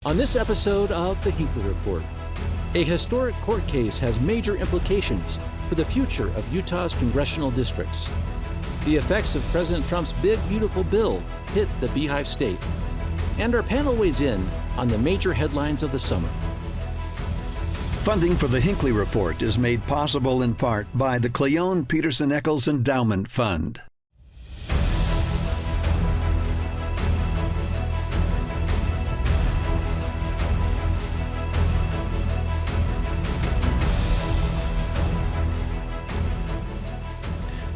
On this episode of The Hinckley Report, a historic court case has major implications for the future of Utah's congressional districts. The effects of President Trump's Big Beautiful Bill hit the Beehive State. And our panel weighs in on the major headlines of the summer. Funding for The Hinckley Report is made possible in part by the Cleone Peterson Eccles Endowment Fund.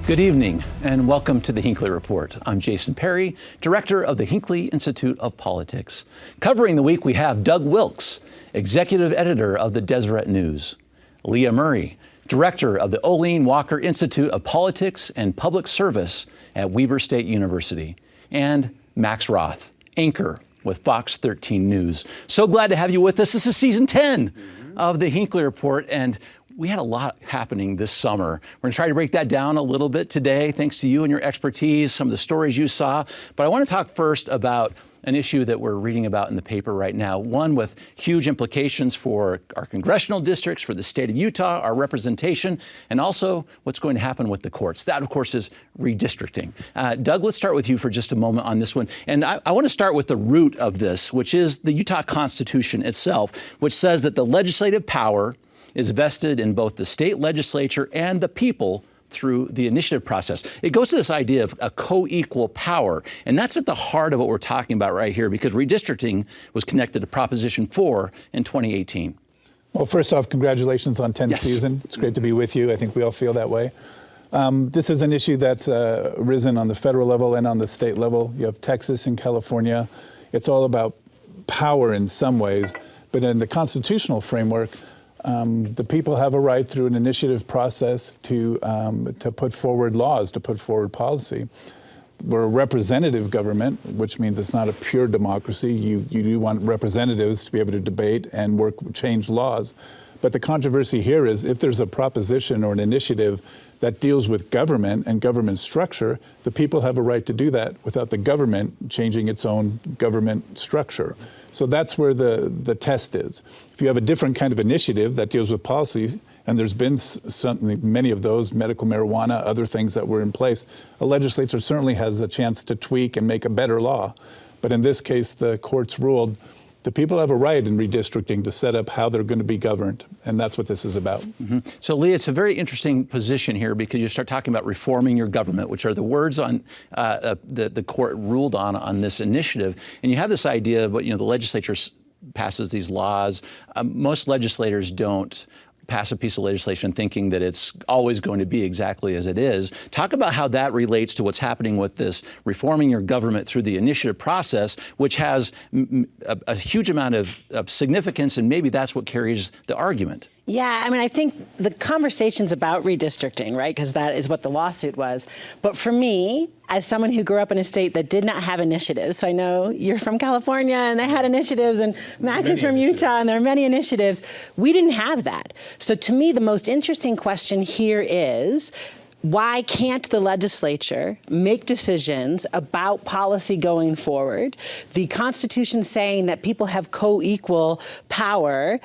Good evening, and welcome to The Hinckley Report. I'm Jason Perry, director of the Hinckley Institute of Politics. Covering the week, we have Doug Wilkes, executive editor of the Deseret News, Leah Murray, director of the Olene Walker Institute of Politics and Public Service at Weber State University, and Max Roth, anchor with Fox 13 News. So glad to have you with us. This is season 10 of The Hinckley Report, and we had a lot happening this summer. We're gonna try to break that down a little bit today, thanks to you and your expertise, some of the stories you saw. But I wanna talk first about an issue that we're reading about in the paper right now, one with huge implications for our congressional districts, for the state of Utah, our representation, and also what's going to happen with the courts. That, of course, is redistricting. Doug, let's start with you for just a moment on this one. And I wanna start with the root of this, which is the Utah Constitution itself, which says that the legislative power is vested in both the state legislature and the people through the initiative process. It goes to this idea of a co-equal power, and that's at the heart of what we're talking about right here, because redistricting was connected to Proposition 4 in 2018. Well, first off, congratulations on 10th season. It's great to be with you. I think we all feel that way. This is an issue that's risen on the federal level and on the state level. You have Texas and California. It's all about power in some ways, but in the constitutional framework, the people have a right through an initiative process to put forward laws, to put forward policy. We're a representative government, which means it's not a pure democracy. You do want representatives to be able to debate and change laws. But the controversy here is if there's a proposition or an initiative that deals with government and government structure, the people have a right to do that without the government changing its own government structure. So that's where the test is. If you have a different kind of initiative that deals with policy, and there's been certainly many of those, medical marijuana, other things that were in place, a legislature certainly has a chance to tweak and make a better law. But in this case, the courts ruled the people have a right in redistricting to set up how they're going to be governed, and that's what this is about. Mm-hmm. So, Lee, it's a very interesting position here because you start talking about reforming your government, which are the words on the court ruled on this initiative, and you have this idea of what the legislature passes these laws. Most legislators don't pass a piece of legislation thinking that it's always going to be exactly as it is. Talk about how that relates to what's happening with this reforming your government through the initiative process, which has a huge amount of significance, and maybe that's what carries the argument. Yeah, I mean, I think the conversation's about redistricting, right? Because that is what the lawsuit was. But for me, as someone who grew up in a state that did not have initiatives, so I know you're from California and they had initiatives, and Max is from Utah and there are many initiatives. We didn't have that. So to me, the most interesting question here is, why can't the legislature make decisions about policy going forward? The Constitution saying that people have co-equal power,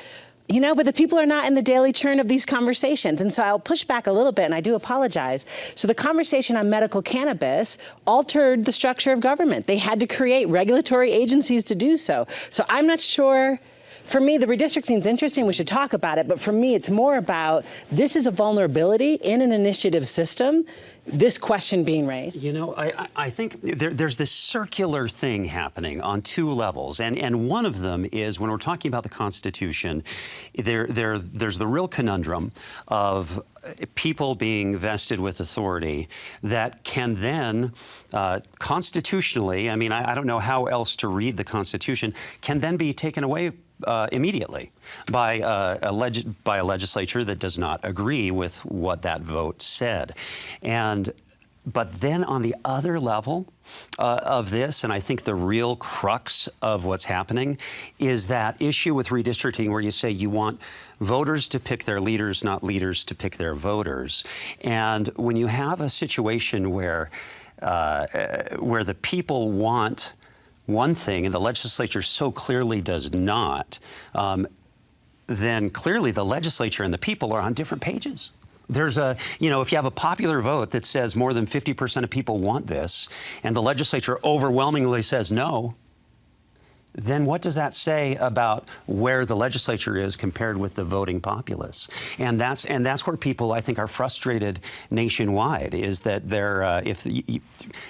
but the people are not in the daily churn of these conversations. And so I'll push back a little bit, and I do apologize. So the conversation on medical cannabis altered the structure of government. They had to create regulatory agencies to do so. So I'm not sure. For me, the redistricting is interesting. We should talk about it. But for me, it's more about this is a vulnerability in an initiative system, this question being raised. I think there's this circular thing happening on two levels. And one of them is when we're talking about the Constitution, there's the real conundrum of people being vested with authority that can then constitutionally, I don't know how else to read the Constitution, can then be taken away immediately by a legislature that does not agree with what that vote said. But then on the other level of this, and I think the real crux of what's happening, is that issue with redistricting where you say you want voters to pick their leaders, not leaders to pick their voters. And when you have a situation where the people want one thing and the legislature so clearly does not, then clearly the legislature and the people are on different pages. There's if you have a popular vote that says more than 50% of people want this, and the legislature overwhelmingly says no, then what does that say about where the legislature is compared with the voting populace? And that's where people, I think, are frustrated nationwide, is that if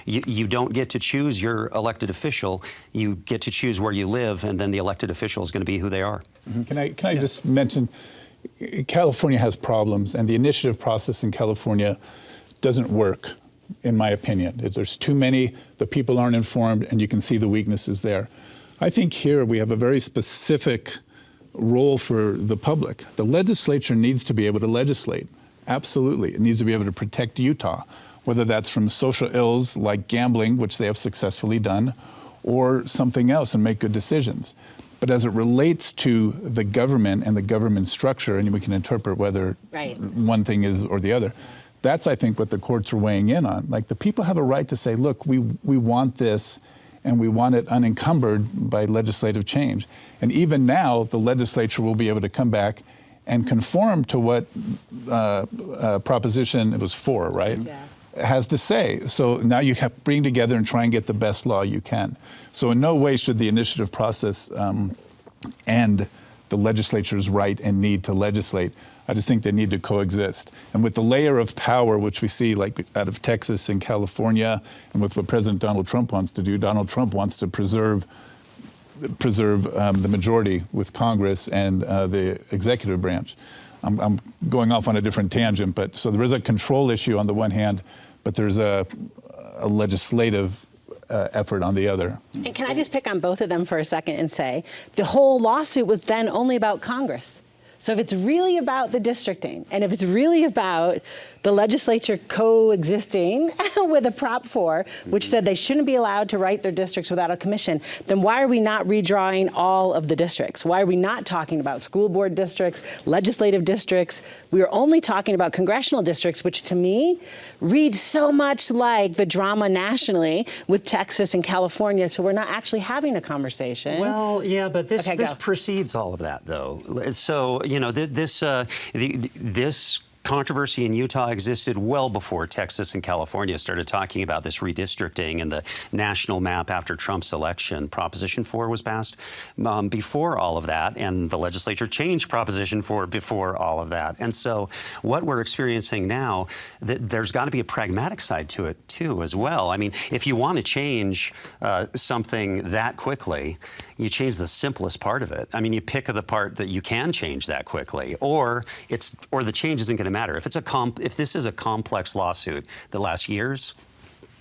you don't get to choose your elected official, you get to choose where you live, and then the elected official is going to be who they are. Mm-hmm. Can I just mention, California has problems, and the initiative process in California doesn't work, in my opinion. There's too many, the people aren't informed, and you can see the weaknesses there. I think here we have a very specific role for the public. The legislature needs to be able to legislate. Absolutely. It needs to be able to protect Utah, whether that's from social ills like gambling, which they have successfully done, or something else, and make good decisions. But as it relates to the government and the government structure, and we can interpret whether one thing is or the other, that's, I think, what the courts are weighing in on. Like, the people have a right to say, look, we want this, and we want it unencumbered by legislative change. And even now, the legislature will be able to come back and conform to what Proposition, it was 4, right? Yeah. Has to say. So now you have to bring together and try and get the best law you can. So in no way should the initiative process end the legislature's right and need to legislate. I just think they need to coexist. And with the layer of power, which we see like out of Texas and California, and with what President Donald Trump wants to do, Donald Trump wants to preserve the majority with Congress and the executive branch. I'm going off on a different tangent, but so there is a control issue on the one hand, but there's a legislative effort on the other. And can I just pick on both of them for a second and say, the whole lawsuit was then only about Congress. So if it's really about the districting, and if it's really about the legislature coexisting with a Prop 4, which said they shouldn't be allowed to write their districts without a commission, then why are we not redrawing all of the districts? Why are we not talking about school board districts, legislative districts? We are only talking about congressional districts, which to me reads so much like the drama nationally with Texas and California, so we're not actually having a conversation. Well, yeah, but this precedes all of that, though. So, this controversy in Utah existed well before Texas and California started talking about this redistricting and the national map after Trump's election. Proposition 4 was passed before all of that, and the legislature changed Proposition 4 before all of that. And so what we're experiencing now, there's got to be a pragmatic side to it, too, as well. I mean, if you want to change something that quickly, you change the simplest part of it. I mean, you pick the part that you can change that quickly, or the change isn't going to matter. If this is a complex lawsuit that lasts years,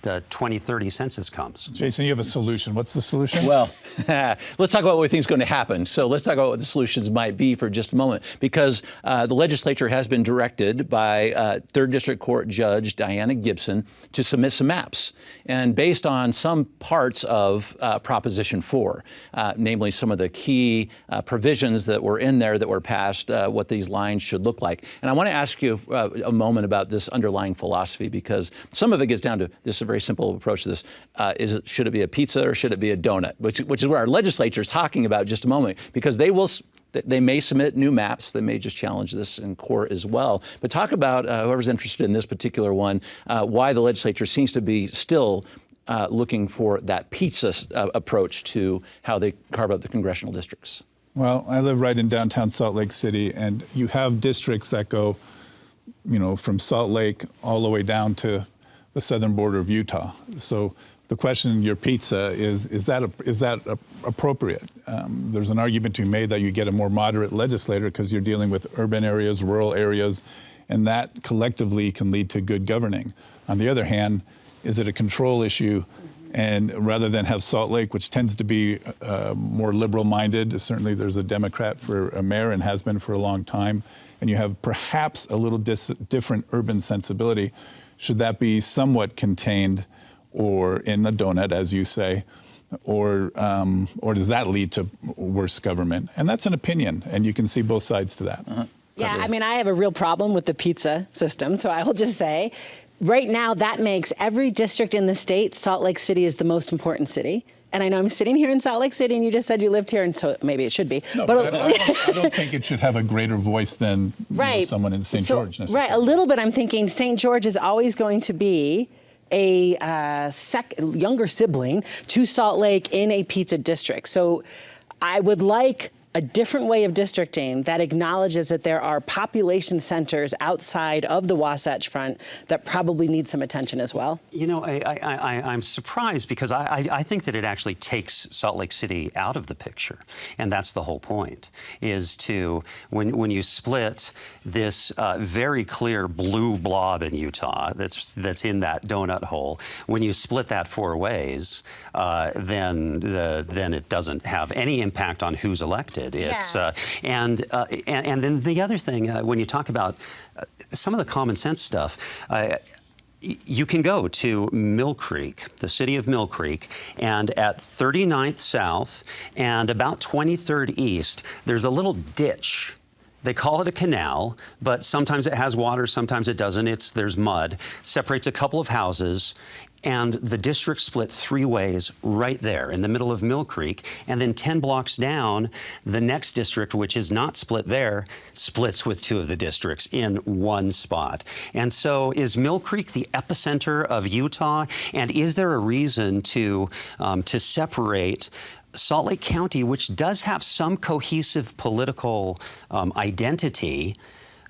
the 2030 census comes. Jason, you have a solution. What's the solution? Well, let's talk about what we think is going to happen. So let's talk about what the solutions might be for just a moment, because the legislature has been directed by 3rd District Court Judge Diana Gibson to submit some maps. And based on some parts of Proposition 4, namely some of the key provisions that were in there that were passed, what these lines should look like. And I want to ask you a moment about this underlying philosophy, because some of it gets down to this very simple approach to this. Should it be a pizza or should it be a donut? Which is where our legislature is talking about in just a moment, because they may submit new maps. They may just challenge this in court as well. But talk about, whoever's interested in this particular one, why the legislature seems to be still looking for that pizza approach to how they carve out the congressional districts. Well, I live right in downtown Salt Lake City, and you have districts that go, from Salt Lake all the way down to the southern border of Utah. So the question, your pizza, is that appropriate? There's an argument to be made that you get a more moderate legislator because you're dealing with urban areas, rural areas, and that collectively can lead to good governing. On the other hand, is it a control issue? And rather than have Salt Lake, which tends to be more liberal-minded, certainly there's a Democrat for a mayor and has been for a long time, and you have perhaps a little different urban sensibility. Should that be somewhat contained or in a donut, as you say, or does that lead to worse government? And that's an opinion, and you can see both sides to that. Uh-huh. Yeah, I mean, I have a real problem with the pizza system, so I will just say, right now, that makes every district in the state, Salt Lake City is the most important city. and I know I'm sitting here in Salt Lake City, and you just said you lived here, and so maybe it should be. No, but I don't think it should have a greater voice than someone in St. George necessarily. Right, a little bit I'm thinking St. George is always going to be a younger sibling to Salt Lake in a pizza district. So I would like a different way of districting that acknowledges that there are population centers outside of the Wasatch Front that probably need some attention as well. You know, I'm surprised because I think that it actually takes Salt Lake City out of the picture. And that's the whole point, is to, when you split this very clear blue blob in Utah that's in that donut hole, when you split that 4 ways, then it doesn't have any impact on who's elected. It's and then the other thing, when you talk about some of the common sense stuff, you can go to Mill Creek, the city of Mill Creek, and at 39th South and about 23rd East, there's a little ditch. They call it a canal, but sometimes it has water, sometimes it doesn't. There's mud, separates a couple of houses, and the district split 3 ways right there in the middle of Mill Creek. And then 10 blocks down, the next district, which is not split there, splits with 2 of the districts in 1 spot. And so is Mill Creek the epicenter of Utah? And is there a reason to separate Salt Lake County, which does have some cohesive political identity?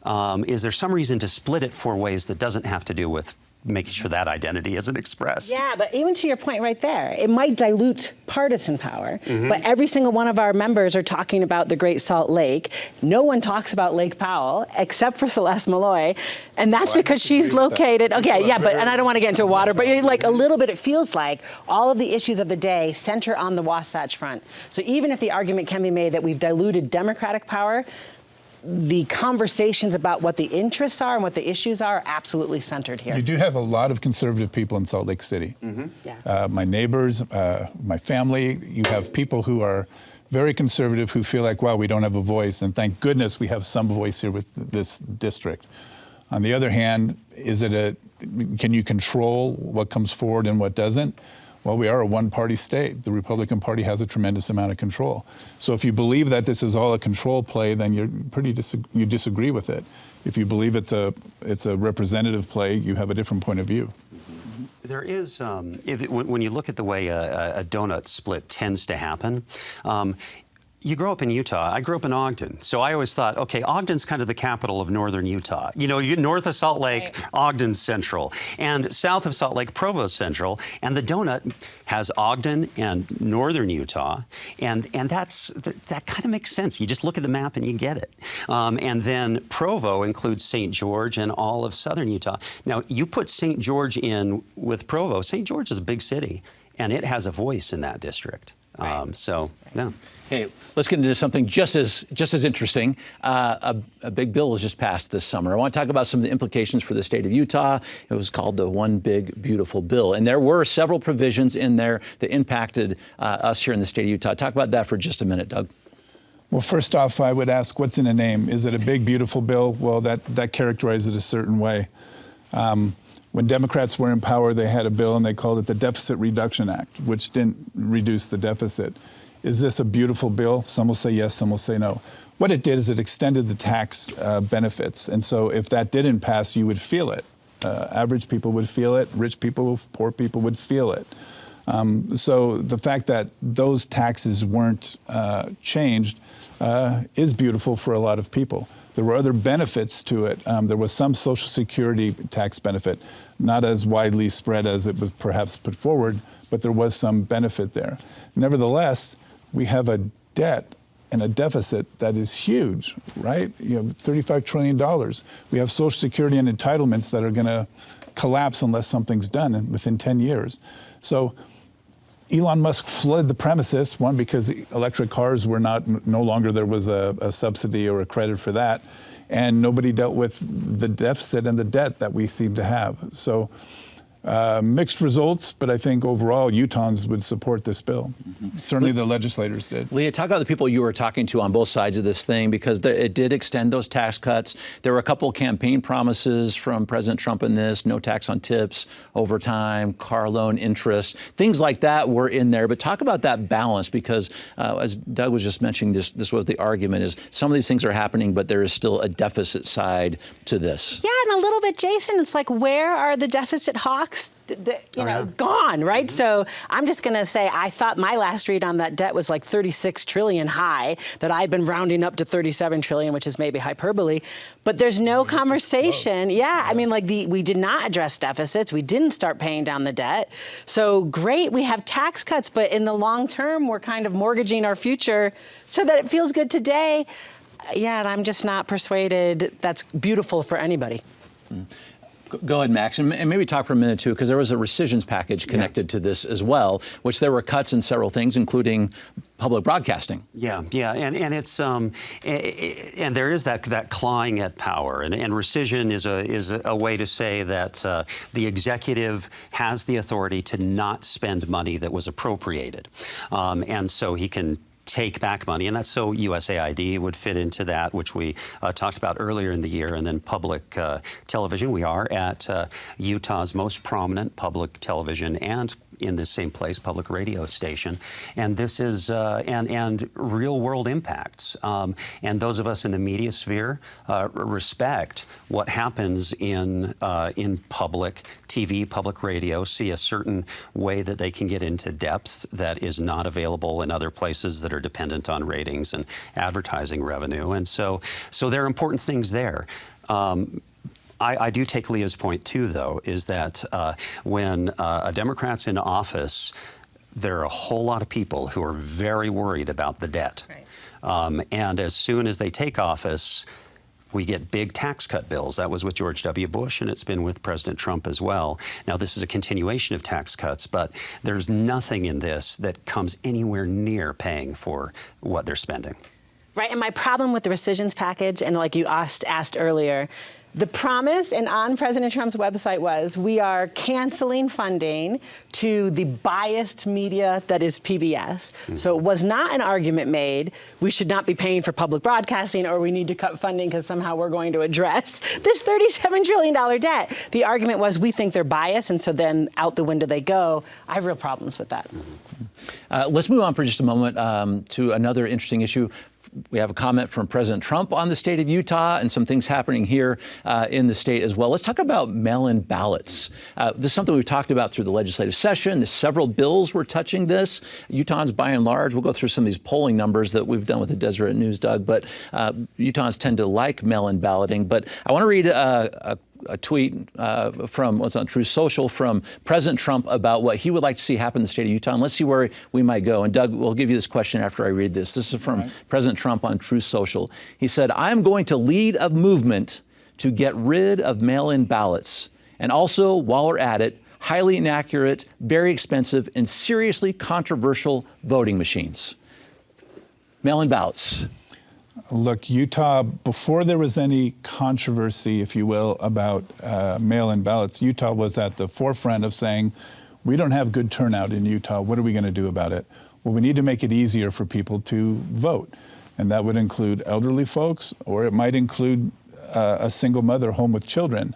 Is there some reason to split it 4 ways that doesn't have to do with making sure that identity isn't expressed? Yeah, but even to your point right there, it might dilute partisan power, but every single one of our members are talking about the Great Salt Lake. No one talks about Lake Powell except for Celeste Malloy, and that's because she's located, and I don't want to get into water, but like a little bit, it feels like all of the issues of the day center on the Wasatch Front. So even if the argument can be made that we've diluted Democratic power, the conversations about what the interests are and what the issues are absolutely centered here. You do have a lot of conservative people in Salt Lake City. My neighbors, my family, you have people who are very conservative who feel like, wow, we don't have a voice, and thank goodness we have some voice here with this district. On the other hand, can you control what comes forward and what doesn't? Well, we are a one-party state. The Republican Party has a tremendous amount of control. So if you believe that this is all a control play, then you disagree with it. If you believe it's a representative play, you have a different point of view. There is, when you look at the way a donut split tends to happen, you grow up in Utah. I grew up in Ogden. So I always thought, okay, Ogden's kind of the capital of northern Utah. You know, north of Salt Lake, right. Ogden's central. And south of Salt Lake, Provo's central. And the donut has Ogden and northern Utah. And that kind of makes sense. You just look at the map and you get it. And then Provo includes St. George and all of southern Utah. Now, you put St. George in with Provo. St. George is a big city, and it has a voice in that district. Yeah. Okay, let's get into something just as interesting. A big bill was just passed this summer. I want to talk about some of the implications for the state of Utah. It was called the One Big Beautiful Bill, and there were several provisions in there that impacted us here in the state of Utah. Talk about that for just a minute, Doug. Well, first off, I would ask, what's in a name? Is it a big, beautiful bill? Well, that characterizes it a certain way. When Democrats were in power, they had a bill and they called it the Deficit Reduction Act, which didn't reduce the deficit. Is this a beautiful bill? Some will say yes, some will say no. What it did is it extended the tax benefits. And so if that didn't pass, you would feel it. Average people would feel it. Rich people, poor people would feel it. So the fact that those taxes weren't changed is beautiful for a lot of people. There were other benefits to it. There was some Social Security tax benefit, not as widely spread as it was perhaps put forward, but there was some benefit there. Nevertheless, we have a debt and a deficit that is huge, right? You have $35 trillion. We have Social Security and entitlements that are going to collapse unless something's done within 10 years. So Elon Musk flooded the premises, one, because electric cars were no longer there was a subsidy or a credit for that, and nobody dealt with the deficit and the debt that we seem to have. So Mixed results, but I think overall Utahns would support this bill. Certainly the legislators did. Leah, talk about the people you were talking to on both sides of this thing, because it did extend those tax cuts. There were a couple campaign promises from President Trump in this: no tax on tips, overtime, car loan interest, things like that were in there. But talk about that balance, because as Doug was just mentioning, this was the argument, is some of these things are happening, but there is still a deficit side to this. Yeah, and a little bit, Jason, it's like, where are the deficit hawks? Gone, right? So I'm just going to say, I thought my last read on that debt was like 36 trillion high, that I've been rounding up to 37 trillion, which is maybe hyperbole. But there's no conversation. Yeah, I mean, like we did not address deficits. We didn't start paying down the debt. So great, we have tax cuts, but in the long term, we're kind of mortgaging our future so that it feels good today. Yeah, and I'm just not persuaded that's beautiful for anybody. Go ahead, Max, and maybe talk for a minute, too, because there was a rescissions package connected to this as well, which there were cuts in several things, including public broadcasting. Yeah, and it's and there is that clawing at power, and rescission is a way to say that the executive has the authority to not spend money that was appropriated, and so he can take back money, and that's so USAID would fit into that, which we talked about earlier in the year, and then public television. We are at Utah's most prominent public television and in this same place, public radio station, and this is and real world impacts. And those of us in the media sphere respect what happens in public TV, public radio, see a certain way that they can get into depth that is not available in other places that are dependent on ratings and advertising revenue, and so there are important things there. I do take Leah's point, too, though, is that when a Democrat's in office, there are a whole lot of people who are very worried about the debt. Right. And as soon as they take office, we get big tax cut bills. That was with George W. Bush, and it's been with President Trump as well. Now, this is a continuation of tax cuts, but there's nothing in this that comes anywhere near paying for what they're spending. Right, and my problem with the rescissions package, and like you asked earlier, the promise and on President Trump's website was, we are canceling funding to the biased media that is PBS. Mm-hmm. So it was not an argument made, we should not be paying for public broadcasting, or we need to cut funding because somehow we're going to address this $37 trillion debt. The argument was, we think they're biased, and so then out the window they go. I have real problems with that. Mm-hmm. Let's move on for just a moment to another interesting issue. We have a comment from President Trump on the state of Utah and some things happening here in the state as well. Let's talk about mail-in ballots. This is something we've talked about through the legislative session. There's several bills were touching this. Utahns, by and large, we'll go through some of these polling numbers that we've done with the Deseret News, Doug, but Utahns tend to like mail-in balloting. But I want to read a tweet from what's on Truth Social from President Trump about what he would like to see happen in the state of Utah. And let's see where we might go. And Doug, we'll give you this question after I read this. This is from President Trump on Truth Social. He said, "I'm going to lead a movement to get rid of mail-in ballots. And also, while we're at it, highly inaccurate, very expensive, and seriously controversial voting machines." Mail-in ballots. Look, Utah, before there was any controversy, if you will, about mail-in ballots, Utah was at the forefront of saying, we don't have good turnout in Utah. What are we going to do about it? Well, we need to make it easier for people to vote. And that would include elderly folks, or it might include a single mother home with children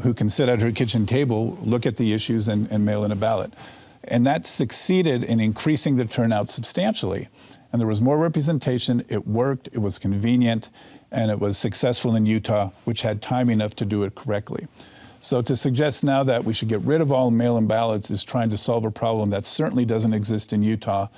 who can sit at her kitchen table, look at the issues, and mail in a ballot. And that succeeded in increasing the turnout substantially. And there was more representation, it worked, it was convenient, and it was successful in Utah, which had time enough to do it correctly. So to suggest now that we should get rid of all mail-in ballots is trying to solve a problem that certainly doesn't exist in Utah.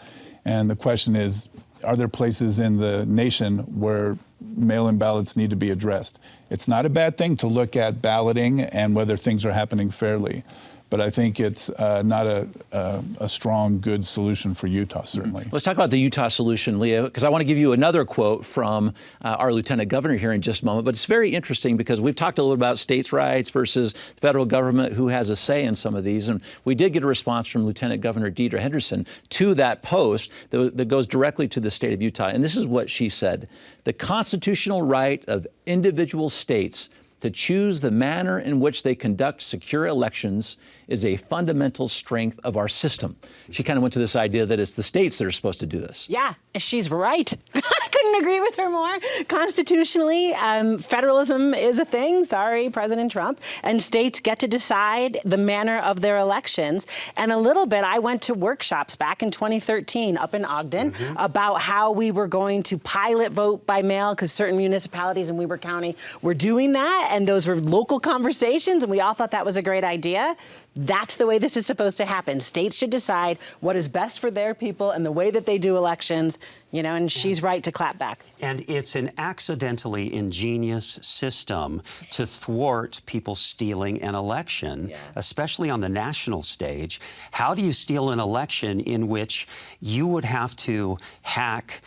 And the question is, are there places in the nation where mail-in ballots need to be addressed? It's not a bad thing to look at balloting and whether things are happening fairly. But I think it's not a strong, good solution for Utah, certainly. Let's talk about the Utah solution, Leah, because I want to give you another quote from our Lieutenant Governor here in just a moment. But it's very interesting because we've talked a little about states' rights versus the federal government, who has a say in some of these. And we did get a response from Lieutenant Governor Deidre Henderson to that post that goes directly to the state of Utah. And this is what she said: "The constitutional right of individual states to choose the manner in which they conduct secure elections is a fundamental strength of our system. She kind of went to this idea that it's the states that are supposed to do this. Yeah, she's right. I couldn't agree with her more. Constitutionally, federalism is a thing. Sorry, President Trump. And states get to decide the manner of their elections. And a little bit, I went to workshops back in 2013 up in Ogden about how we were going to pilot vote by mail, because certain municipalities in Weber County were doing that. And those were local conversations, and we all thought that was a great idea. That's the way this is supposed to happen. States should decide what is best for their people and the way that they do elections, you know, and she's right to clap back. And it's an accidentally ingenious system to thwart people stealing an election, especially on the national stage. How do you steal an election in which you would have to hack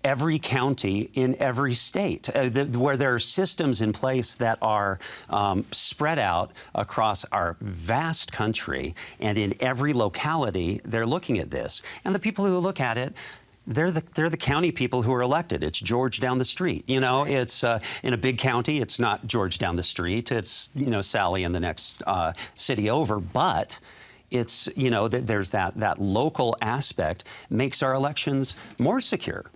every county in every state, where there are systems in place that are spread out across our vast country, and in every locality, they're looking at this. And the people who look at it, they're the county people who are elected. It's George down the street. You know, it's in a big county, it's not George down the street. It's, you know, Sally in the next city over. But it's, you know, there's that local aspect makes our elections more secure.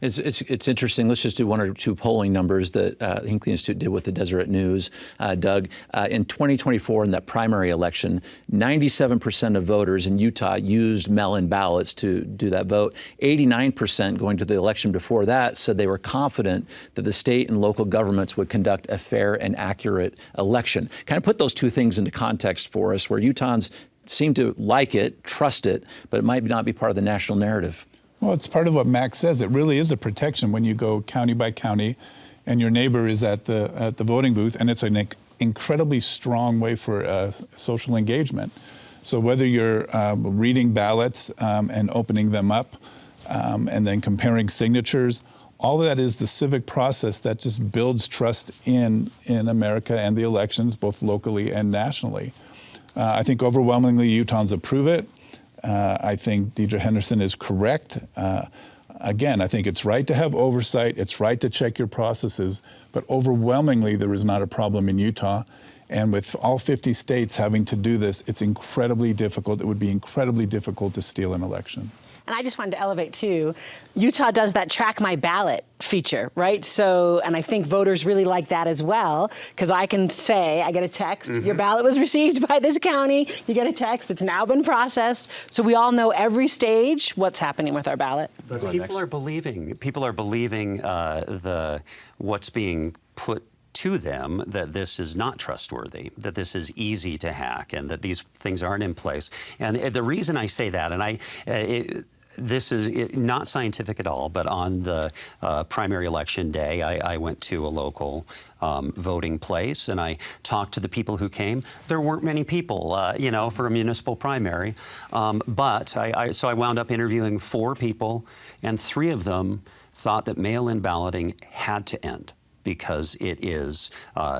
It's interesting. Let's just do one or two polling numbers that the Hinckley Institute did with the Deseret News. Doug, in 2024, in that primary election, 97% of voters in Utah used mail-in ballots to do that vote. 89% going to the election before that said they were confident that the state and local governments would conduct a fair and accurate election. Kind of put those two things into context for us, where Utahns seem to like it, trust it, but it might not be part of the national narrative. Well, it's part of what Max says. It really is a protection when you go county by county and your neighbor is at the voting booth, and it's an incredibly strong way for social engagement. So whether you're reading ballots and opening them up and then comparing signatures, all of that is the civic process that just builds trust in America and the elections, both locally and nationally. I think overwhelmingly Utahns approve it. I think Deidre Henderson is correct. Again, I think it's right to have oversight. It's right to check your processes. But overwhelmingly, there is not a problem in Utah. And with all 50 states having to do this, it's incredibly difficult. It would be incredibly difficult to steal an election. And I just wanted to elevate, too. Utah does that track my ballot feature, right? So, and I think voters really like that as well, because I can say, I get a text, your ballot was received by this county, you get a text, it's now been processed. So we all know every stage what's happening with our ballot. But people are believing what's being put to them, that this is not trustworthy, that this is easy to hack, and that these things aren't in place. And the reason I say that, and this is not scientific at all, but on the primary election day, I went to a local voting place, and I talked to the people who came. There weren't many people, you know, for a municipal primary, but so I wound up interviewing 4 people, and 3 of them thought that mail-in balloting had to end, because it is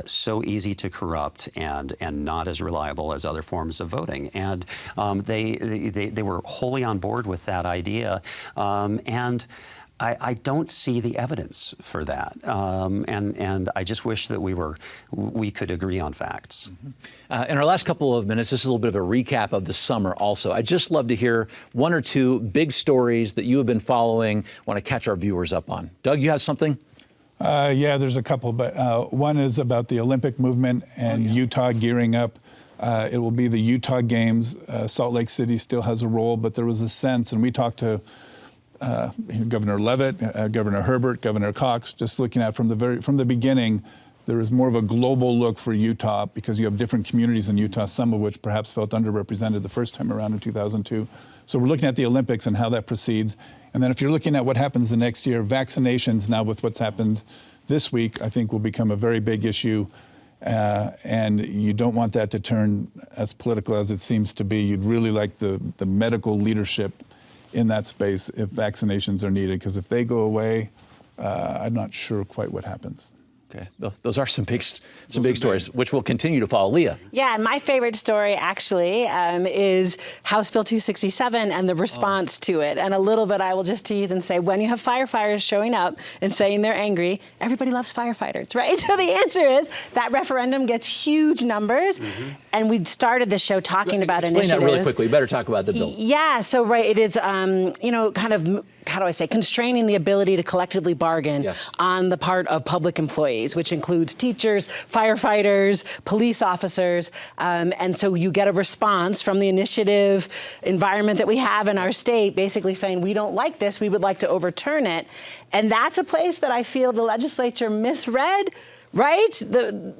so easy to corrupt and not as reliable as other forms of voting. And they were wholly on board with that idea. And I don't see the evidence for that. And I just wish that we could agree on facts. In our last couple of minutes, this is a little bit of a recap of the summer also. I'd just love to hear 1 or 2 big stories that you have been following, want to catch our viewers up on. Doug, you have something? Yeah, there's a couple, but one is about the Olympic movement and Utah gearing up. It will be the Utah Games. Salt Lake City still has a role, but there was a sense, and we talked to Governor Leavitt, Governor Herbert, Governor Cox, just looking at from the beginning, there is more of a global look for Utah, because you have different communities in Utah, some of which perhaps felt underrepresented the first time around in 2002. So we're looking at the Olympics and how that proceeds. And then if you're looking at what happens the next year, vaccinations now with what's happened this week, I think will become a very big issue. And you don't want that to turn as political as it seems to be. You'd really like the medical leadership in that space if vaccinations are needed, because if they go away, I'm not sure quite what happens. Okay, those are some big stories, which will continue to follow. Leah. Yeah, and my favorite story actually is House Bill 267 and the response to it. And a little bit I will just tease and say, when you have firefighters showing up and saying they're angry, everybody loves firefighters, right? So the answer is that referendum gets huge numbers. And we started the show talking about initiatives. Explain that really quickly. You better talk about the bill. Yeah, so right, it is, kind of, how do I say, constraining the ability to collectively bargain on the part of public employees, which includes teachers, firefighters, police officers. And so you get a response from the initiative environment that we have in our state, basically saying, we don't like this, we would like to overturn it. And that's a place that I feel the legislature misread. Right?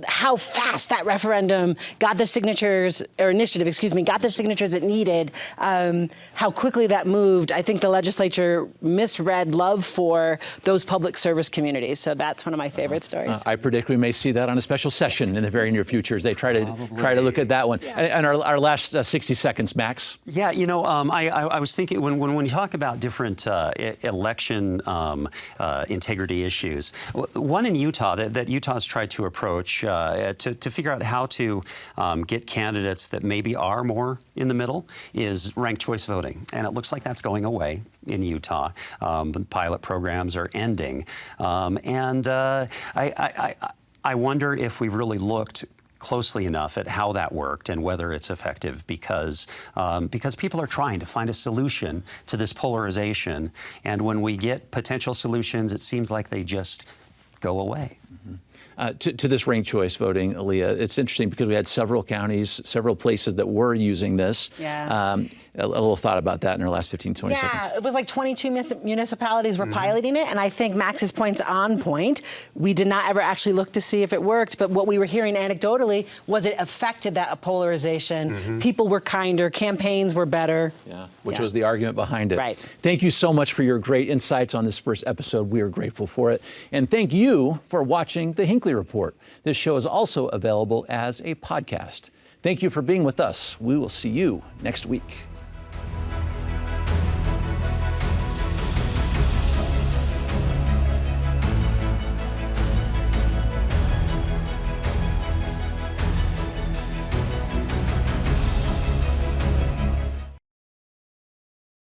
How fast that referendum got the signatures, or initiative, excuse me, got the signatures it needed, how quickly that moved. I think the legislature misread love for those public service communities. So that's one of my favorite stories. I predict we may see that on a special session in the very near future as they try to look at that one. Yeah. And our last 60 seconds, Max. Yeah, I was thinking when you talk about different election integrity issues, one in Utah that Utah tried to approach to figure out how to get candidates that maybe are more in the middle is ranked choice voting. And it looks like that's going away in Utah. Pilot programs are ending. I wonder if we've really looked closely enough at how that worked and whether it's effective, because people are trying to find a solution to this polarization. And when we get potential solutions, it seems like they just go away. To this ranked choice voting, Leah, it's interesting because we had several counties, several places that were using this. Yeah. A little thought about that in our last 15, 20 seconds. Yeah, it was like 22 municipalities were piloting it, and I think Max's point's on point. We did not ever actually look to see if it worked, but what we were hearing anecdotally was it affected that polarization. People were kinder, campaigns were better. Yeah, which was the argument behind it. Right. Thank you so much for your great insights on this first episode. We are grateful for it. And thank you for watching the Hinckley Report. This show is also available as a podcast. Thank you for being with us. We will see you next week.